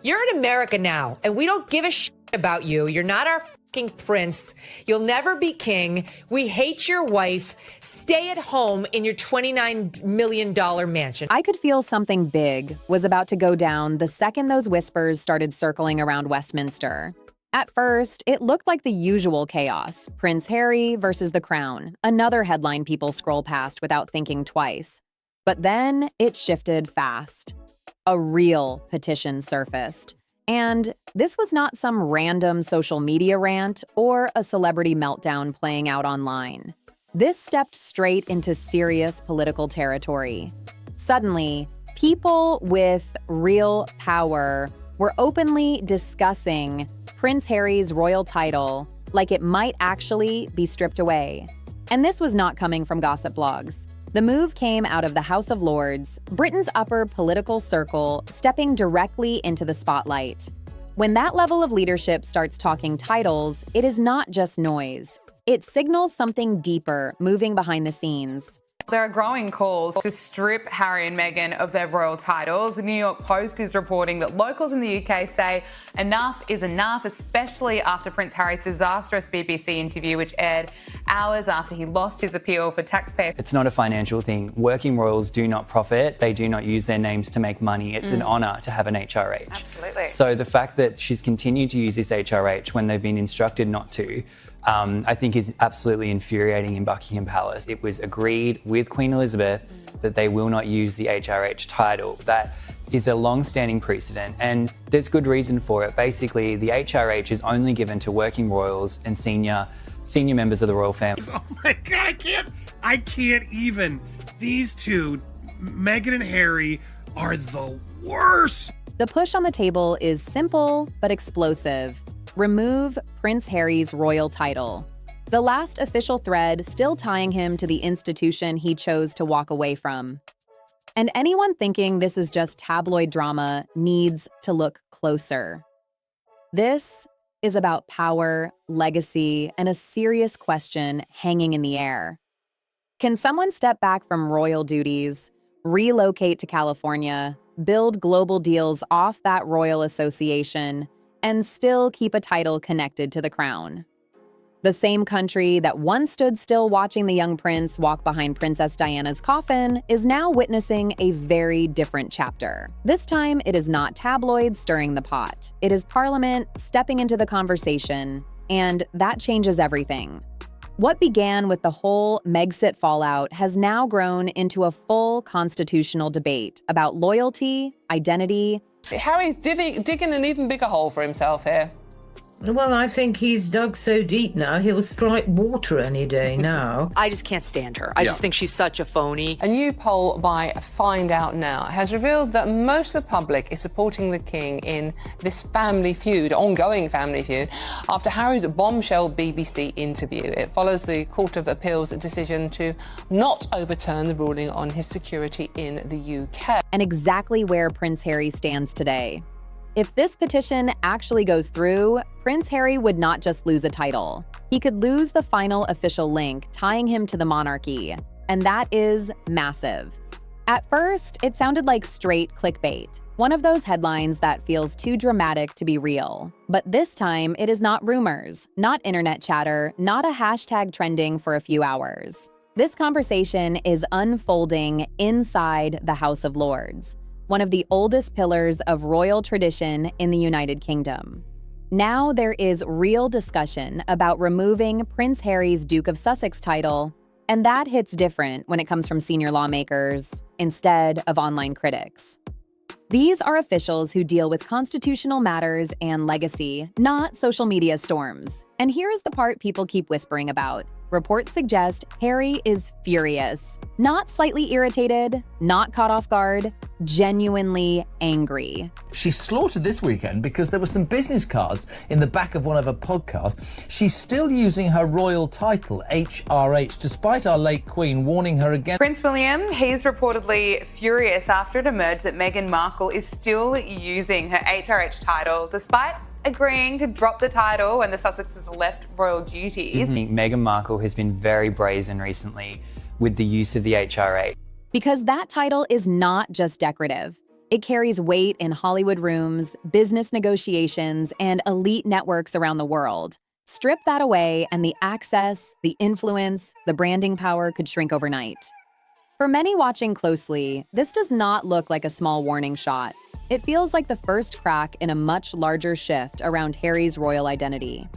You're in America now, and we don't give a shit about you. You're not our fucking prince. You'll never be king. We hate your wife. Stay at home in your $29 million mansion. I could feel something big was about to go down the second those whispers started circling around Westminster. At first, it looked like the usual chaos. Prince Harry versus the Crown, another headline people scroll past without thinking twice. But then it shifted fast. A real petition surfaced. And this was not some random social media rant or a celebrity meltdown playing out online. This stepped straight into serious political territory. Suddenly, people with real power were openly discussing Prince Harry's royal title like it might actually be stripped away. And this was not coming from gossip blogs. The move came out of the House of Lords, Britain's upper political circle, stepping directly into the spotlight. When that level of leadership starts talking titles, it is not just noise. It signals something deeper moving behind the scenes. There are growing calls to strip Harry and Meghan of their royal titles. The New York Post is reporting that locals in the UK say enough is enough, especially after Prince Harry's disastrous BBC interview, which aired hours after he lost his appeal for taxpayer. It's not a financial thing. Working royals do not profit. They do not use their names to make money. It's an honour to have an HRH. Absolutely. So the fact that she's continued to use this HRH when they've been instructed not to, I think is absolutely infuriating in Buckingham Palace. It was agreed with Queen Elizabeth that they will not use the HRH title. That is a long-standing precedent, and there's good reason for it. Basically, the HRH is only given to working royals and senior members of the royal family. Oh my God, I can't even. These two, Meghan and Harry, are the worst. The push on the table is simple but explosive. Remove Prince Harry's royal title. The last official thread still tying him to the institution he chose to walk away from. And anyone thinking this is just tabloid drama needs to look closer. This is about power, legacy, and a serious question hanging in the air. Can someone step back from royal duties, relocate to California, build global deals off that royal association, and still keep a title connected to the crown? The same country that once stood still watching the young prince walk behind Princess Diana's coffin is now witnessing a very different chapter. This time, it is not tabloids stirring the pot. It is Parliament stepping into the conversation, and that changes everything. What began with the whole Megxit fallout has now grown into a full constitutional debate about loyalty, identity. Harry's digging an even bigger hole for himself here. Well, I think he's dug so deep now, he'll strike water any day now. I just can't stand her. I just think she's such a phony. A new poll by Find Out Now has revealed that most of the public is supporting the king in this family feud, ongoing family feud, after Harry's bombshell BBC interview. It follows the Court of Appeal's decision to not overturn the ruling on his security in the UK. And exactly where Prince Harry stands today. If this petition actually goes through, Prince Harry would not just lose a title. He could lose the final official link tying him to the monarchy, and that is massive. At first, it sounded like straight clickbait, one of those headlines that feels too dramatic to be real. But this time, it is not rumors, not internet chatter, not a hashtag trending for a few hours. This conversation is unfolding inside the House of Lords, one of the oldest pillars of royal tradition in the United Kingdom. Now there is real discussion about removing Prince Harry's Duke of Sussex title, and that hits different when it comes from senior lawmakers instead of online critics. These are officials who deal with constitutional matters and legacy, not social media storms. And here's the part people keep whispering about. Reports suggest Harry is furious. Not slightly irritated, not caught off guard, genuinely angry. She slaughtered this weekend because there were some business cards in the back of one of her podcasts. She's still using her royal title, HRH, despite our late Queen warning her against. Prince William, he's reportedly furious after it emerged that Meghan Markle is still using her HRH title despite agreeing to drop the title when the Sussexes left royal duties. Meghan Markle has been very brazen recently with the use of the HRH. Because that title is not just decorative. It carries weight in Hollywood rooms, business negotiations, and elite networks around the world. Strip that away, and the access, the influence, the branding power could shrink overnight. For many watching closely, this does not look like a small warning shot. It feels like the first crack in a much larger shift around Harry's royal identity.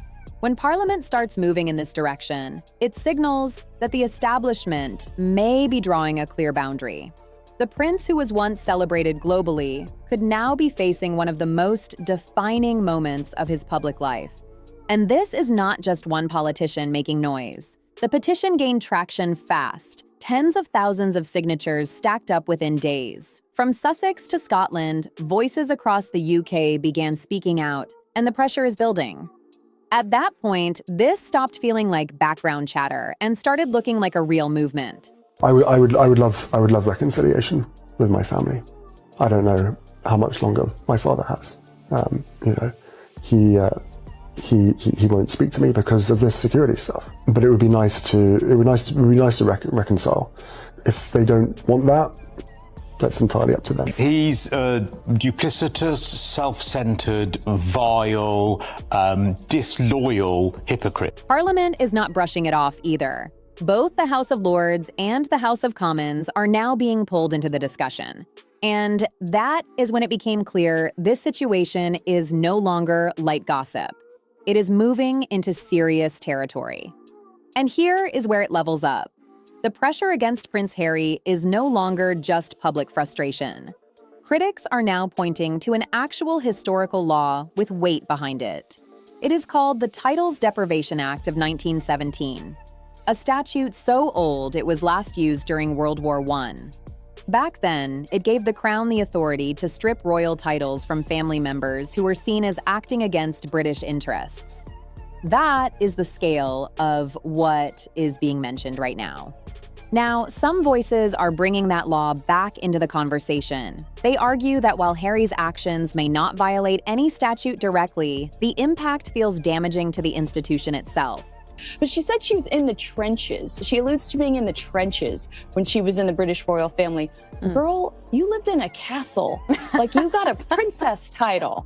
When Parliament starts moving in this direction, it signals that the establishment may be drawing a clear boundary. The prince who was once celebrated globally could now be facing one of the most defining moments of his public life. And this is not just one politician making noise. The petition gained traction fast. Tens of thousands of signatures stacked up within days. From Sussex to Scotland, voices across the UK began speaking out, and the pressure is building. At that point, this stopped feeling like background chatter and started looking like a real movement. I would love reconciliation with my family. I don't know how much longer my father has. He won't speak to me because of this security stuff. But it would be nice to reconcile. If they don't want that, that's entirely up to them. He's a duplicitous, self-centered, vile, disloyal hypocrite. Parliament is not brushing it off either. Both the House of Lords and the House of Commons are now being pulled into the discussion. And that is when it became clear this situation is no longer light gossip. It is moving into serious territory. And here is where it levels up. The pressure against Prince Harry is no longer just public frustration. Critics are now pointing to an actual historical law with weight behind it. It is called the Titles Deprivation Act of 1917. A statute so old it was last used during World War I. Back then, it gave the Crown the authority to strip royal titles from family members who were seen as acting against British interests. That is the scale of what is being mentioned right now. Now, some voices are bringing that law back into the conversation. They argue that while Harry's actions may not violate any statute directly, the impact feels damaging to the institution itself. But she said she was in the trenches. She alludes to being in the trenches when she was in the British royal family. Girl, you lived in a castle. Like, you got a princess title.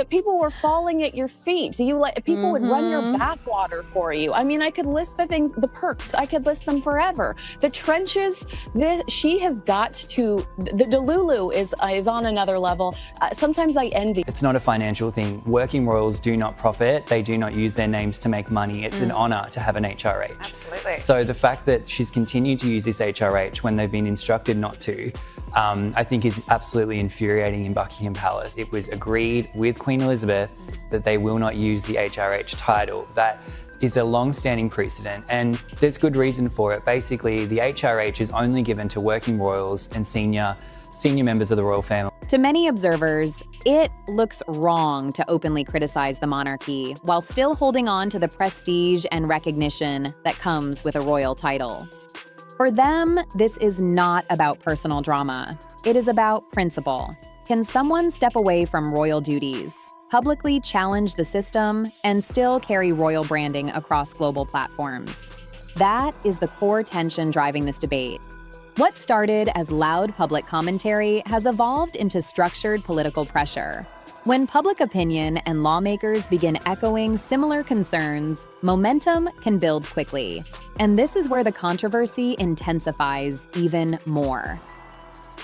People were falling at your feet. People would run your bathwater for you. I mean, I could list the things, the perks. I could list them forever. The trenches. She has got to. The Delulu is on another level. Sometimes I envy. It's not a financial thing. Working royals do not profit. They do not use their names to make money. It's an honour to have an HRH. Absolutely. So the fact that she's continued to use this HRH when they've been instructed not to, I think is absolutely infuriating in Buckingham Palace. It was agreed with Queen Elizabeth that they will not use the HRH title. That is a long-standing precedent, and there's good reason for it. Basically, the HRH is only given to working royals and senior members of the royal family. To many observers, it looks wrong to openly criticize the monarchy while still holding on to the prestige and recognition that comes with a royal title. For them, this is not about personal drama. It is about principle. Can someone step away from royal duties, publicly challenge the system, and still carry royal branding across global platforms? That is the core tension driving this debate. What started as loud public commentary has evolved into structured political pressure. When public opinion and lawmakers begin echoing similar concerns, momentum can build quickly. And this is where the controversy intensifies even more.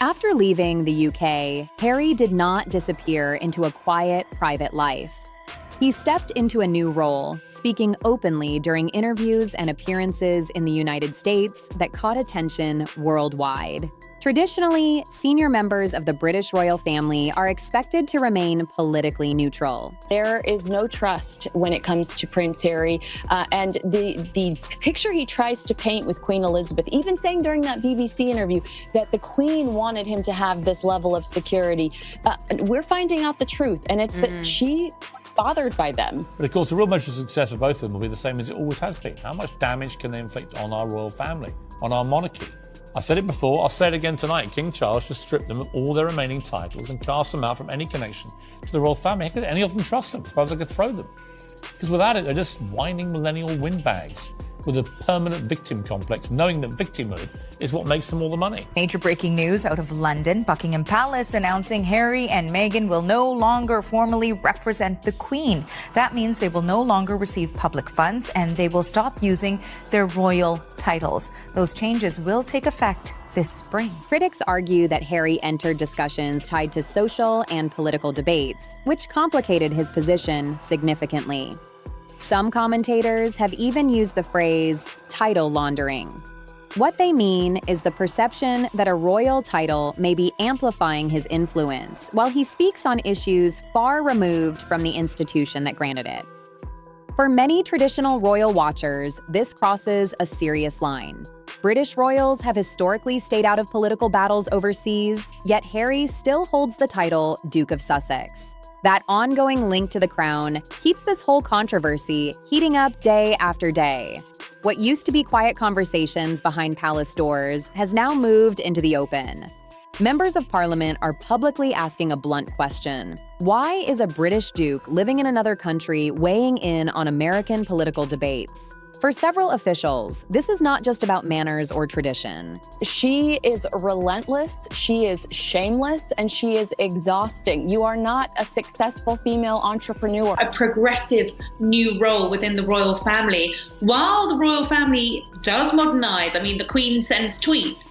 After leaving the UK, Harry did not disappear into a quiet, private life. He stepped into a new role, speaking openly during interviews and appearances in the United States that caught attention worldwide. Traditionally, senior members of the British royal family are expected to remain politically neutral. There is no trust when it comes to Prince Harry, and the picture he tries to paint with Queen Elizabeth, even saying during that BBC interview that the Queen wanted him to have this level of security, we're finding out the truth, and it's that she bothered by them. But of course, the real measure of success of both of them will be the same as it always has been. How much damage can they inflict on our royal family, on our monarchy? I said it before, I'll say it again tonight. King Charles should strip them of all their remaining titles and cast them out from any connection to the royal family. How could any of them trust them as far as I could throw them? Because without it, they're just whining millennial windbags. with a permanent victim complex, knowing that victimhood is what makes them all the money. Major breaking news out of London. Buckingham Palace announcing Harry and Meghan will no longer formally represent the Queen. That means they will no longer receive public funds and they will stop using their royal titles. Those changes will take effect this spring. Critics argue that Harry entered discussions tied to social and political debates, which complicated his position significantly. Some commentators have even used the phrase title laundering. What they mean is the perception that a royal title may be amplifying his influence while he speaks on issues far removed from the institution that granted it. For many traditional royal watchers, this crosses a serious line. British royals have historically stayed out of political battles overseas, yet Harry still holds the title Duke of Sussex. That ongoing link to the crown keeps this whole controversy heating up day after day. What used to be quiet conversations behind palace doors has now moved into the open. Members of Parliament are publicly asking a blunt question. Why is a British duke living in another country weighing in on American political debates? For several officials, this is not just about manners or tradition. She is relentless, she is shameless, and she is exhausting. You are not a successful female entrepreneur. A progressive new role within the royal family. While the royal family does modernize, I mean, the Queen sends tweets,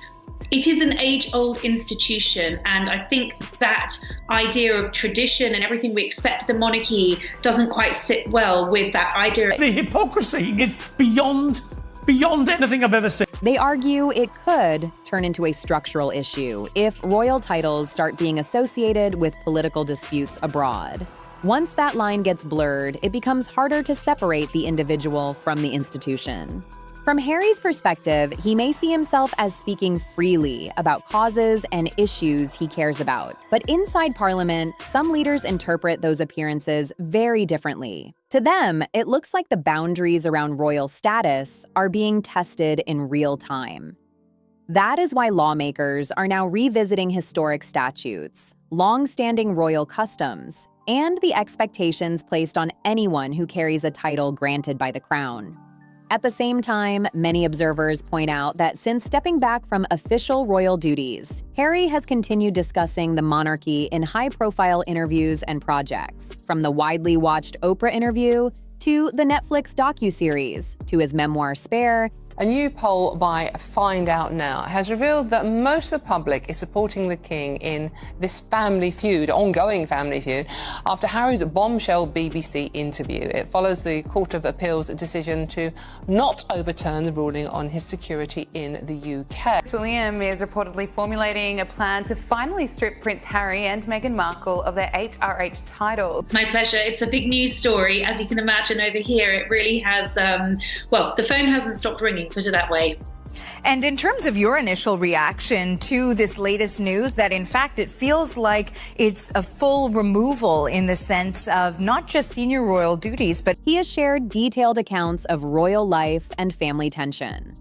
it is an age-old institution, and I think that idea of tradition and everything we expect of the monarchy doesn't quite sit well with that idea. The hypocrisy is beyond anything I've ever seen. They argue it could turn into a structural issue if royal titles start being associated with political disputes abroad. Once that line gets blurred, it becomes harder to separate the individual from the institution. From Harry's perspective, he may see himself as speaking freely about causes and issues he cares about. But inside Parliament, some leaders interpret those appearances very differently. To them, it looks like the boundaries around royal status are being tested in real time. That is why lawmakers are now revisiting historic statutes, long-standing royal customs, and the expectations placed on anyone who carries a title granted by the crown. At the same time, many observers point out that since stepping back from official royal duties, Harry has continued discussing the monarchy in high-profile interviews and projects, from the widely watched Oprah interview to the Netflix docuseries to his memoir Spare. A new poll by Find Out Now has revealed that most of the public is supporting the King in this family feud, ongoing family feud, after Harry's bombshell BBC interview. It follows the Court of Appeal's decision to not overturn the ruling on his security in the UK. Prince William is reportedly formulating a plan to finally strip Prince Harry and Meghan Markle of their HRH titles. It's my pleasure. It's a big news story. As you can imagine over here, it really has, well, the phone hasn't stopped ringing, put it that way. And in terms of your initial reaction to this latest news, that in fact it feels like it's a full removal in the sense of not just senior royal duties, but he has shared detailed accounts of royal life and family tension.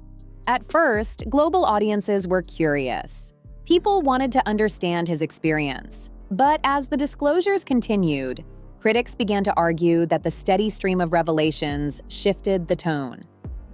At first, global audiences were curious. People wanted to understand his experience. But as the disclosures continued, critics began to argue that the steady stream of revelations shifted the tone.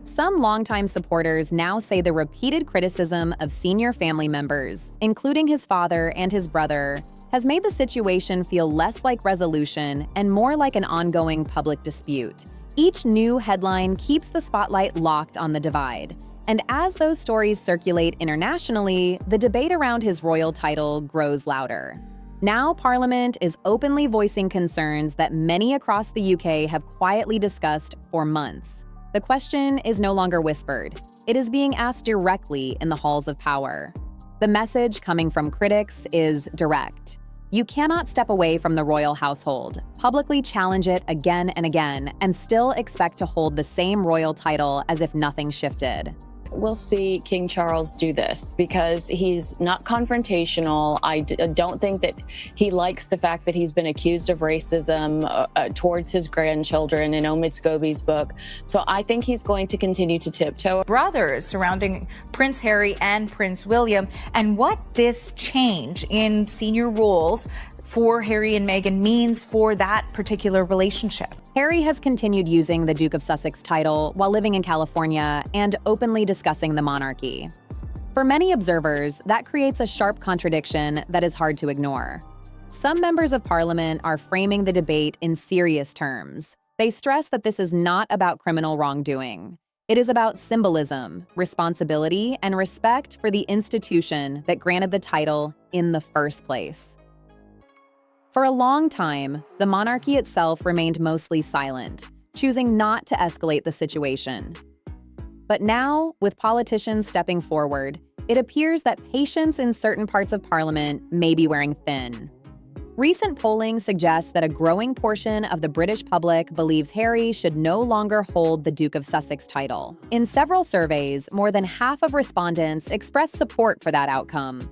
Some longtime supporters now say the repeated criticism of senior family members, including his father and his brother, has made the situation feel less like resolution and more like an ongoing public dispute. Each new headline keeps the spotlight locked on the divide. And as those stories circulate internationally, the debate around his royal title grows louder. Now, Parliament is openly voicing concerns that many across the UK have quietly discussed for months. The question is no longer whispered. It is being asked directly in the halls of power. The message coming from critics is direct. You cannot step away from the royal household, publicly challenge it again and again, and still expect to hold the same royal title as if nothing shifted. We'll see King Charles do this because he's not confrontational. I don't think that he likes the fact that he's been accused of racism towards his grandchildren in Omid Scobie's book. So I think he's going to continue to tiptoe. brothers surrounding Prince Harry and Prince William, and what this change in senior roles for Harry and Meghan means for that particular relationship. Harry has continued using the Duke of Sussex title while living in California and openly discussing the monarchy. For many observers, that creates a sharp contradiction that is hard to ignore. Some members of Parliament are framing the debate in serious terms. They stress that this is not about criminal wrongdoing. It is about symbolism, responsibility, and respect for the institution that granted the title in the first place. For a long time, the monarchy itself remained mostly silent, choosing not to escalate the situation. But now, with politicians stepping forward, it appears that patience in certain parts of Parliament may be wearing thin. Recent polling suggests that a growing portion of the British public believes Harry should no longer hold the Duke of Sussex title. In several surveys, more than half of respondents expressed support for that outcome.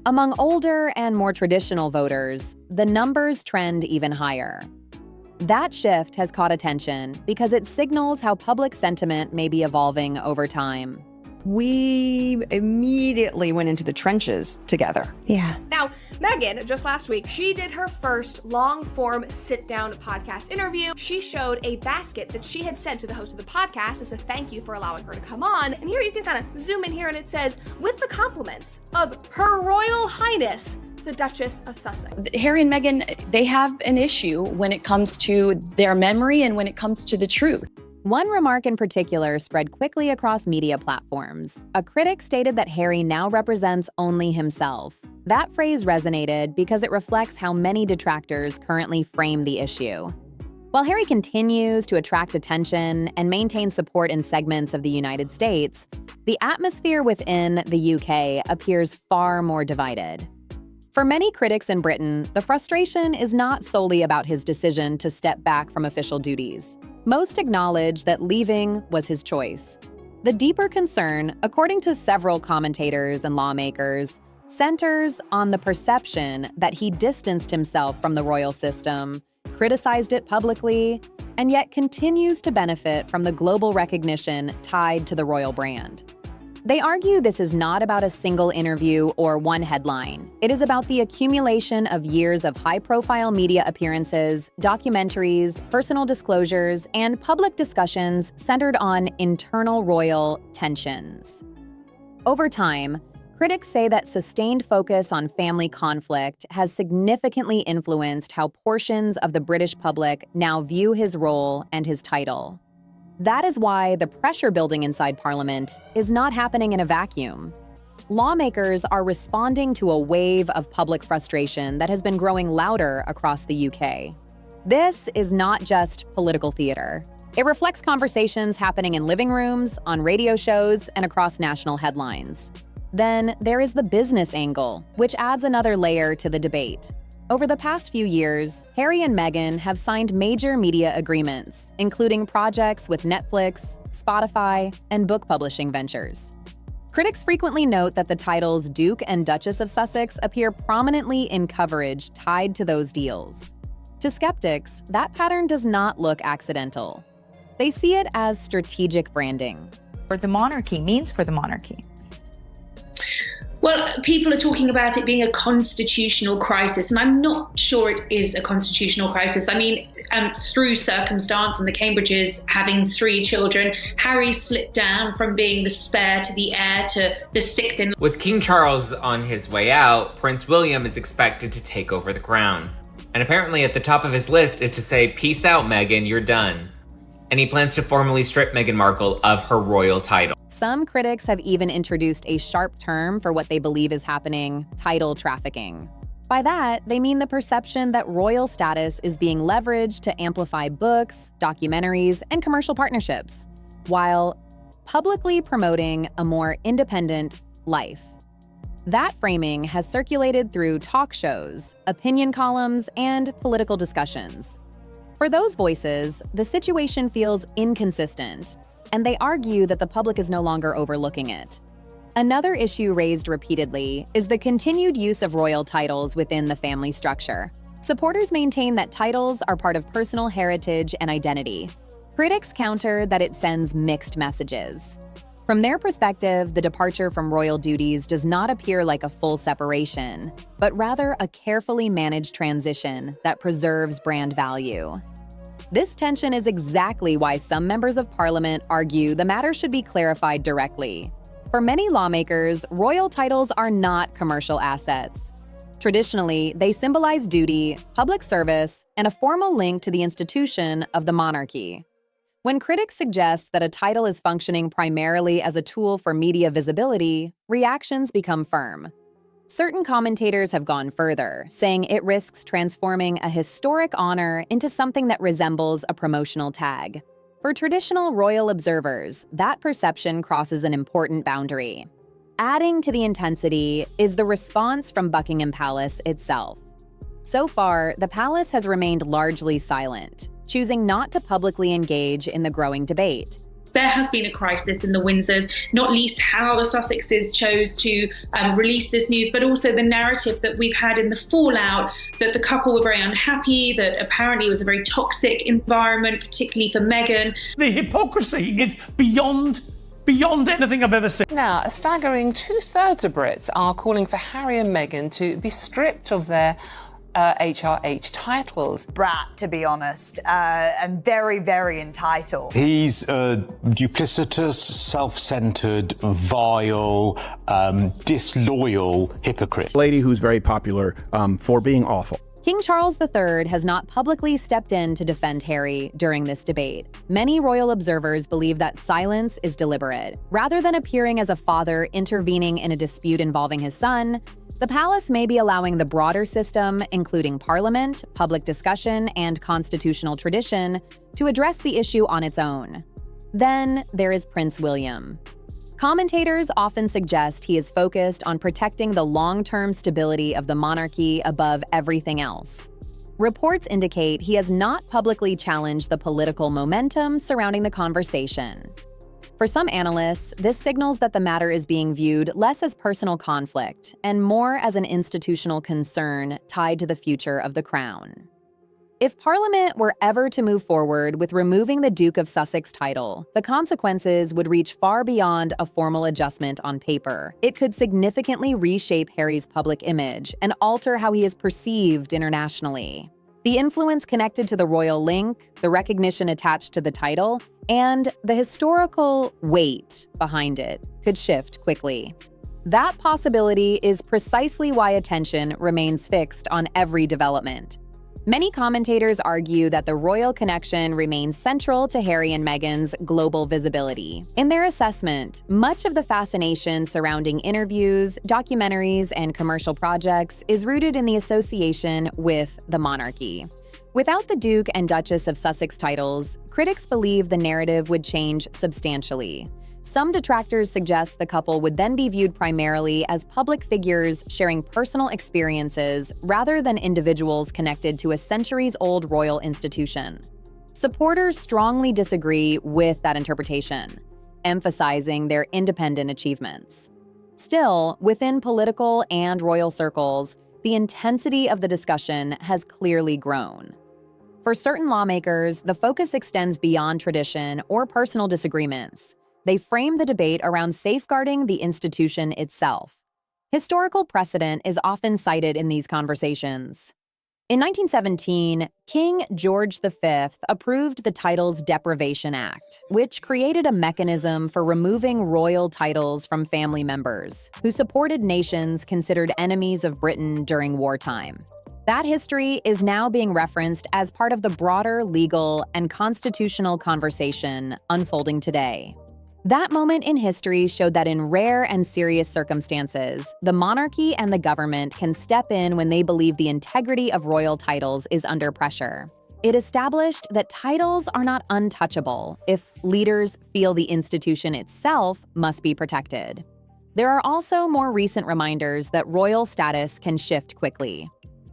Among older and more traditional voters, the numbers trend even higher. That shift has caught attention because it signals how public sentiment may be evolving over time. We immediately went into the trenches together. Yeah. Now, Meghan, just last week, she did her first long-form sit-down podcast interview. She showed a basket that she had sent to the host of the podcast as a thank you for allowing her to come on. And here you can kind of zoom in here and it says, with the compliments of Her Royal Highness, the Duchess of Sussex. Harry and Meghan, they have an issue when it comes to their memory and when it comes to the truth. One remark in particular spread quickly across media platforms. A critic stated that Harry now represents only himself. That phrase resonated because it reflects how many detractors currently frame the issue. While Harry continues to attract attention and maintain support in segments of the United States, the atmosphere within the UK appears far more divided. For many critics in Britain, the frustration is not solely about his decision to step back from official duties. Most acknowledge that leaving was his choice. The deeper concern, according to several commentators and lawmakers, centers on the perception that he distanced himself from the royal system, criticized it publicly, and yet continues to benefit from the global recognition tied to the royal brand. They argue this is not about a single interview or one headline. It is about the accumulation of years of high-profile media appearances, documentaries, personal disclosures, and public discussions centered on internal royal tensions. Over time, critics say that sustained focus on family conflict has significantly influenced how portions of the British public now view his role and his title. That is why the pressure building inside Parliament is not happening in a vacuum. Lawmakers are responding to a wave of public frustration that has been growing louder across the UK. This is not just political theater. It reflects conversations happening in living rooms, on radio shows, and across national headlines. Then there is the business angle, which adds another layer to the debate. Over the past few years, Harry and Meghan have signed major media agreements, including projects with Netflix, Spotify, and book publishing ventures. Critics frequently note that the titles Duke and Duchess of Sussex appear prominently in coverage tied to those deals. To skeptics, that pattern does not look accidental. They see it as strategic branding. What the monarchy means for the monarchy. Well, people are talking about it being a constitutional crisis, and I'm not sure it is a constitutional crisis. I mean, through circumstance and the Cambridges having 3 children, Harry slipped down from being the spare to the heir to the 6th in. With King Charles on his way out, Prince William is expected to take over the crown. And apparently at the top of his list is to say, "Peace out, Meghan, you're done." And he plans to formally strip Meghan Markle of her royal title. Some critics have even introduced a sharp term for what they believe is happening: title trafficking. By that, they mean the perception that royal status is being leveraged to amplify books, documentaries, and commercial partnerships, while publicly promoting a more independent life. That framing has circulated through talk shows, opinion columns, and political discussions. For those voices, the situation feels inconsistent, and they argue that the public is no longer overlooking it. Another issue raised repeatedly is the continued use of royal titles within the family structure. Supporters maintain that titles are part of personal heritage and identity. Critics counter that it sends mixed messages. From their perspective, the departure from royal duties does not appear like a full separation, but rather a carefully managed transition that preserves brand value. This tension is exactly why some members of parliament argue the matter should be clarified directly. For many lawmakers, royal titles are not commercial assets. Traditionally, they symbolize duty, public service, and a formal link to the institution of the monarchy. When critics suggest that a title is functioning primarily as a tool for media visibility, reactions become firm. Certain commentators have gone further, saying it risks transforming a historic honor into something that resembles a promotional tag. For traditional royal observers, that perception crosses an important boundary. Adding to the intensity is the response from Buckingham Palace itself. So far, the palace has remained largely silent, choosing not to publicly engage in the growing debate. There has been a crisis in the Windsors, not least how the Sussexes chose to release this news, but also the narrative that we've had in the fallout that the couple were very unhappy, that apparently it was a very toxic environment, particularly for Meghan. The hypocrisy is beyond anything I've ever seen. Now, a staggering 2/3 of Brits are calling for Harry and Meghan to be stripped of their HRH titles. Brat, to be honest, and very, very entitled. He's a duplicitous, self-centered, vile, disloyal hypocrite. Lady who's very popular for being awful. King Charles III has not publicly stepped in to defend Harry during this debate. Many royal observers believe that silence is deliberate. Rather than appearing as a father intervening in a dispute involving his son, the palace may be allowing the broader system, including parliament, public discussion, and constitutional tradition, to address the issue on its own. Then there is Prince William. Commentators often suggest he is focused on protecting the long-term stability of the monarchy above everything else. Reports indicate he has not publicly challenged the political momentum surrounding the conversation. For some analysts, this signals that the matter is being viewed less as personal conflict and more as an institutional concern tied to the future of the crown. If Parliament were ever to move forward with removing the Duke of Sussex title, the consequences would reach far beyond a formal adjustment on paper. It could significantly reshape Harry's public image and alter how he is perceived internationally. The influence connected to the royal link, the recognition attached to the title, and the historical weight behind it could shift quickly. That possibility is precisely why attention remains fixed on every development. Many commentators argue that the royal connection remains central to Harry and Meghan's global visibility. In their assessment, much of the fascination surrounding interviews, documentaries, and commercial projects is rooted in the association with the monarchy. Without the Duke and Duchess of Sussex titles, critics believe the narrative would change substantially. Some detractors suggest the couple would then be viewed primarily as public figures sharing personal experiences rather than individuals connected to a centuries-old royal institution. Supporters strongly disagree with that interpretation, emphasizing their independent achievements. Still, within political and royal circles, the intensity of the discussion has clearly grown. For certain lawmakers, the focus extends beyond tradition or personal disagreements. They frame the debate around safeguarding the institution itself. Historical precedent is often cited in these conversations. In 1917, King George V approved the Titles Deprivation Act, which created a mechanism for removing royal titles from family members who supported nations considered enemies of Britain during wartime. That history is now being referenced as part of the broader legal and constitutional conversation unfolding today. That moment in history showed that in rare and serious circumstances, the monarchy and the government can step in when they believe the integrity of royal titles is under pressure. It established that titles are not untouchable if leaders feel the institution itself must be protected. There are also more recent reminders that royal status can shift quickly.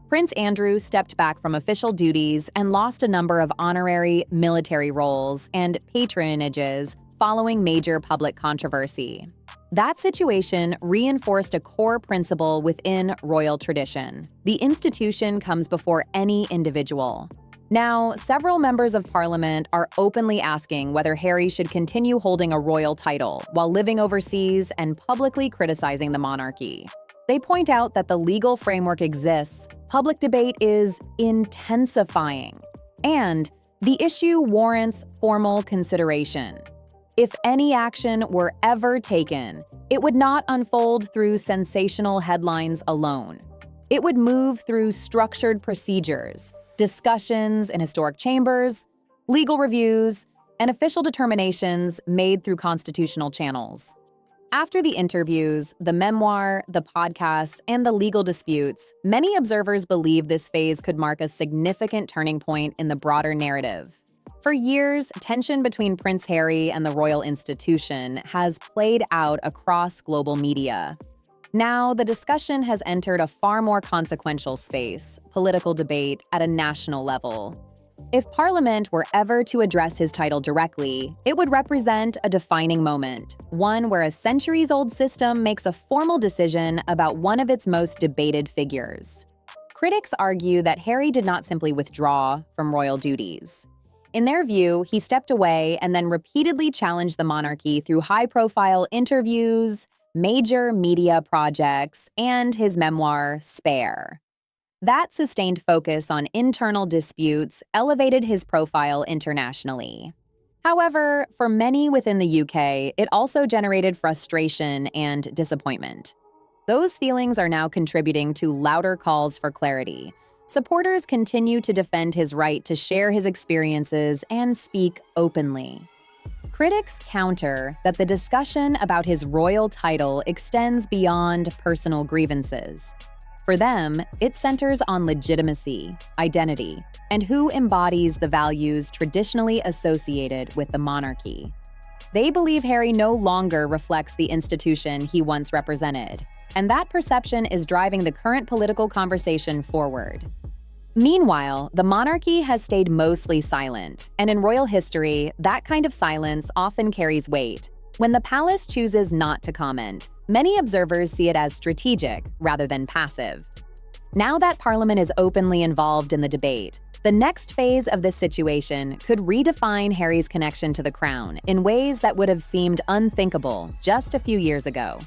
Prince Andrew stepped back from official duties and lost a number of honorary military roles and patronages following major public controversy. That situation reinforced a core principle within royal tradition. The institution comes before any individual. Now, several members of parliament are openly asking whether Harry should continue holding a royal title while living overseas and publicly criticizing the monarchy. They point out that the legal framework exists, public debate is intensifying, and the issue warrants formal consideration. If any action were ever taken, it would not unfold through sensational headlines alone. It would move through structured procedures, discussions in historic chambers, legal reviews, and official determinations made through constitutional channels. After the interviews, the memoir, the podcasts, and the legal disputes, many observers believe this phase could mark a significant turning point in the broader narrative. For years, tension between Prince Harry and the royal institution has played out across global media. Now, the discussion has entered a far more consequential space, political debate at a national level. If Parliament were ever to address his title directly, it would represent a defining moment, one where a centuries-old system makes a formal decision about one of its most debated figures. Critics argue that Harry did not simply withdraw from royal duties. In their view, he stepped away and then repeatedly challenged the monarchy through high-profile interviews, major media projects, and his memoir, Spare. That sustained focus on internal disputes elevated his profile internationally. However, for many within the UK, it also generated frustration and disappointment. Those feelings are now contributing to louder calls for clarity. Supporters continue to defend his right to share his experiences and speak openly. Critics counter that the discussion about his royal title extends beyond personal grievances. For them, it centers on legitimacy, identity, and who embodies the values traditionally associated with the monarchy. They believe Harry no longer reflects the institution he once represented, and that perception is driving the current political conversation forward. Meanwhile, the monarchy has stayed mostly silent, and in royal history, that kind of silence often carries weight. When the palace chooses not to comment, many observers see it as strategic rather than passive. Now that Parliament is openly involved in the debate, the next phase of this situation could redefine Harry's connection to the crown in ways that would have seemed unthinkable just a few years ago.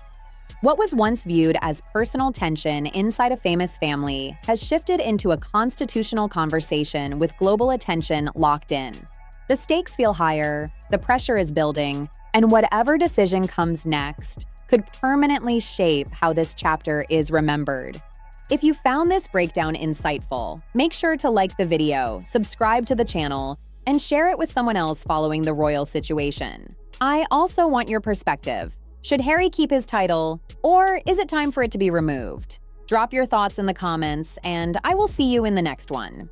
What was once viewed as personal tension inside a famous family has shifted into a constitutional conversation with global attention locked in. The stakes feel higher, the pressure is building, and whatever decision comes next could permanently shape how this chapter is remembered. If you found this breakdown insightful, make sure to like the video, subscribe to the channel, and share it with someone else following the royal situation. I also want your perspective. Should Harry keep his title, or is it time for it to be removed? Drop your thoughts in the comments, and I will see you in the next one.